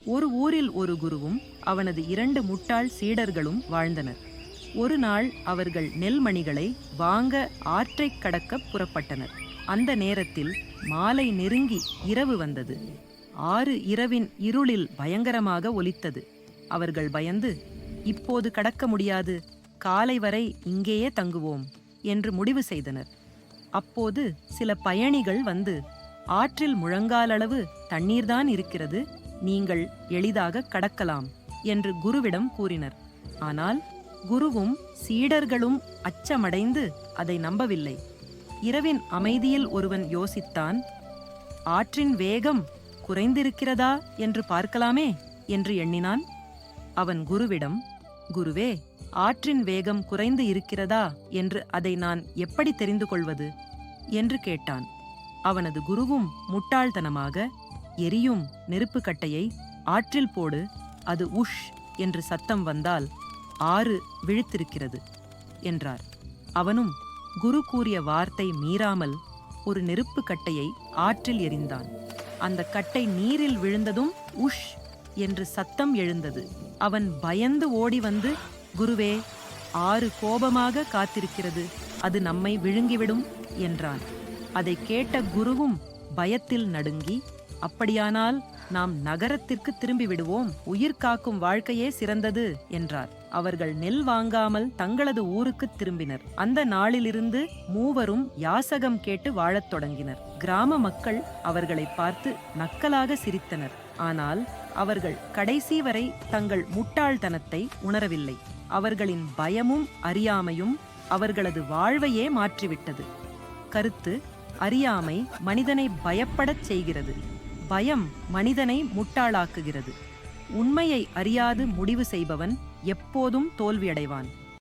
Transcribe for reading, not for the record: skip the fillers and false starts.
ஒரு ஊரில் ஒரு குருவும் அவனது 2 முட்டாள் சீடர்களும் வாழ்ந்தனர். ஒரு நாள் அவர்கள் நெல்மணிகளை வாங்க ஆற்றைக் கடக்க புறப்பட்டனர். அந்த நேரத்தில் மாலை நெருங்கி இரவு வந்தது. ஆறு இரவின் இருளில் பயங்கரமாக ஒலித்தது. அவர்கள் பயந்து, இப்போது கடக்க முடியாது, காலை வரை இங்கேயே தங்குவோம் என்று முடிவு செய்தனர். அப்போது சில பயணிகள் வந்து, ஆற்றில் முழங்காலளவு தண்ணீர்தான் இருக்கிறது, நீங்கள் எளிதாக கடக்கலாம் என்று குருவிடம் கூறினர். ஆனால் குருவும் சீடர்களும் அச்சமடைந்து அதை நம்பவில்லை. இரவின் அமைதியில் ஒருவன் யோசித்தான், ஆற்றின் வேகம் குறைந்திருக்கிறதா என்று பார்க்கலாமே என்று எண்ணினான். அவன் குருவிடம், குருவே, ஆற்றின் வேகம் குறைந்து இருக்கிறதா என்று அதை நான் எப்படி தெரிந்து கொள்வது என்று கேட்டான். அவனது குருவும் முட்டாள்தனமாக, எரியும் நெருப்பு கட்டையை ஆற்றில் போடு, அது உஷ் என்று சத்தம் வந்தால் ஆறு விழித்திருக்கிறது என்றார். அவனும் குரு கூறிய வார்த்தை மீறாமல் ஒரு நெருப்பு கட்டையை ஆற்றில் எறிந்தான். அந்த கட்டை நீரில் விழுந்ததும் உஷ் என்று சத்தம் எழுந்தது. அவன் பயந்து ஓடி வந்து, குருவே, ஆறு கோபமாக காத்திருக்கிறது, அது நம்மை விழுங்கிவிடும் என்றான். அதை கேட்ட குருவும் பயத்தில் நடுங்கி, அப்படியானால் நாம் நகரத்திற்கு திரும்பி விடுவோம், உயிர் காக்கும் வாழ்க்கையே சிறந்தது என்றார். அவர்கள் நெல் வாங்காமல் தங்களது ஊருக்கு திரும்பினர். அந்த நாளிலிருந்து மூவரும் யாசகம் கேட்டு வாழத் தொடங்கினர். கிராம மக்கள் அவர்களை பார்த்து நக்கலாக சிரித்தனர். ஆனால் அவர்கள் கடைசி வரை தங்கள் முட்டாள்தனத்தை உணரவில்லை. அவர்களின் பயமும் அறியாமையும் அவர்களது வாழ்வையே மாற்றிவிட்டது. கருத்து: அறியாமை மனிதனை பயப்படச் செய்கிறது, பயம் மனிதனை முட்டாளாக்குகிறது. உண்மையை அறியாது முடிவு செய்பவன் எப்போதும் தோல்வியடைவான்.